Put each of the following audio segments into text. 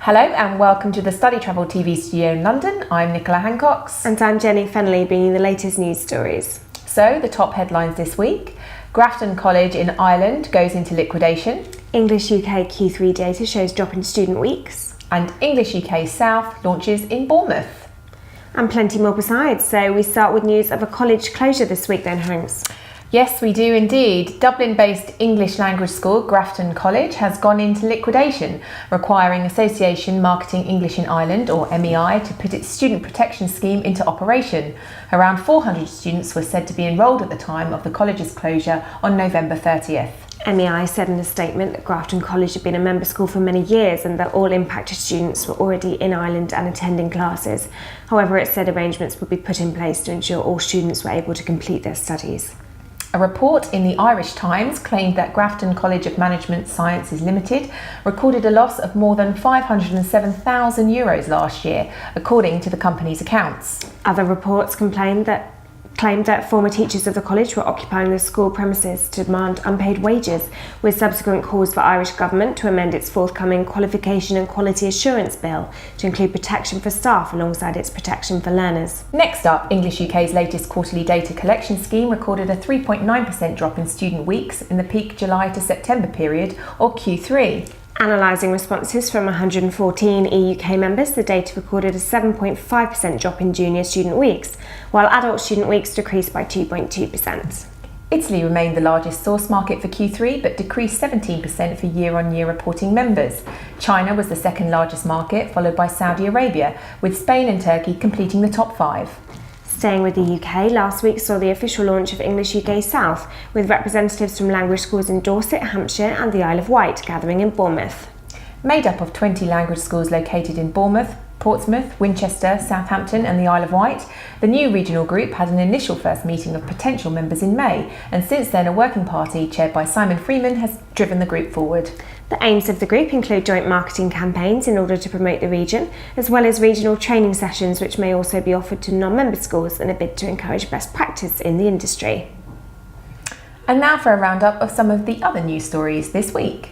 Hello and welcome to the StudyTravel TV studio in London. I'm Nicola Hancox. And I'm Jenny Fennelly, bringing the latest news stories. So, the top headlines this week. Grafton College in Ireland goes into liquidation. English UK Q3 data shows drop in student weeks. And English UK South launches in Bournemouth. And plenty more besides. So we start with news of a college closure this week then, Hanks. Yes, we do indeed. Dublin-based English language school Grafton College has gone into liquidation, requiring Association Marketing English in Ireland, or MEI, to put its student protection scheme into operation. Around 400 students were said to be enrolled at the time of the college's closure on November 30th. MEI said in a statement that Grafton College had been a member school for many years and that all impacted students were already in Ireland and attending classes. However, it said arrangements would be put in place to ensure all students were able to complete their studies. A report in the Irish Times claimed that Grafton College of Management Sciences Limited recorded a loss of more than €507,000 last year, according to the company's accounts. Other reports claimed that former teachers of the college were occupying the school premises to demand unpaid wages, with subsequent calls for Irish government to amend its forthcoming Qualification and Quality Assurance Bill to include protection for staff alongside its protection for learners. Next up, English UK's latest quarterly data collection scheme recorded a 3.9% drop in student weeks in the peak July to September period, or Q3. Analysing responses from 114 EU-UK members, the data recorded a 7.5% drop in junior student weeks, while adult student weeks decreased by 2.2%. Italy remained the largest source market for Q3, but decreased 17% for year-on-year reporting members. China was the second largest market, followed by Saudi Arabia, with Spain and Turkey completing the top 5. Staying with the UK, last week saw the official launch of English UK South, with representatives from language schools in Dorset, Hampshire and the Isle of Wight gathering in Bournemouth. Made up of 20 language schools located in Bournemouth, Portsmouth, Winchester, Southampton and the Isle of Wight, the new regional group had an initial first meeting of potential members in May, and since then a working party chaired by Simon Freeman has driven the group forward. The aims of the group include joint marketing campaigns in order to promote the region, as well as regional training sessions which may also be offered to non-member schools in a bid to encourage best practice in the industry. And now for a roundup of some of the other news stories this week.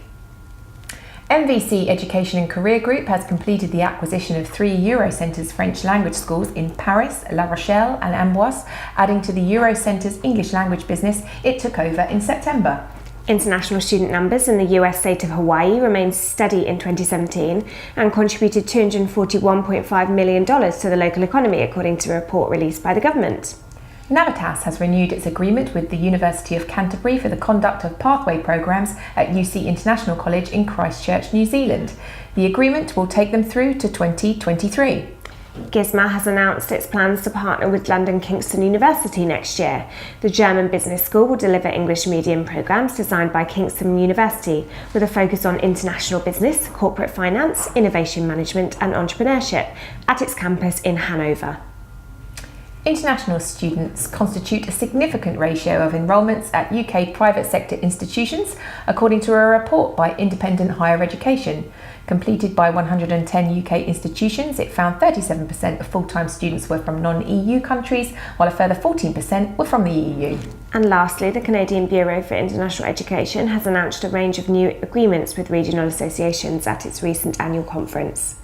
MVC Education and Career Group has completed the acquisition of 3 Eurocentres French language schools in Paris, La Rochelle and Amboise, adding to the Eurocentres English language business it took over in September. International student numbers in the US state of Hawaii remained steady in 2017 and contributed $241.5 million to the local economy, according to a report released by the government. Navitas has renewed its agreement with the University of Canterbury for the conduct of pathway programmes at UC International College in Christchurch, New Zealand. The agreement will take them through to 2023. GISMA has announced its plans to partner with London Kingston University next year. The German business school will deliver English medium programmes designed by Kingston University, with a focus on international business, corporate finance, innovation management and entrepreneurship at its campus in Hanover. International students constitute a significant ratio of enrolments at UK private sector institutions, according to a report by Independent Higher Education. Completed by 110 UK institutions, it found 37% of full-time students were from non-EU countries, while a further 14% were from the EU. And lastly, the Canadian Bureau for International Education has announced a range of new agreements with regional associations at its recent annual conference.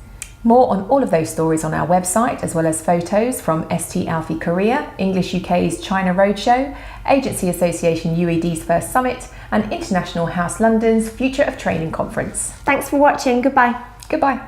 More on all of those stories on our website, as well as photos from ST Alfie Korea, English UK's China Roadshow, Agency Association UED's First Summit, and International House London's Future of Training Conference. Thanks for watching. Goodbye. Goodbye.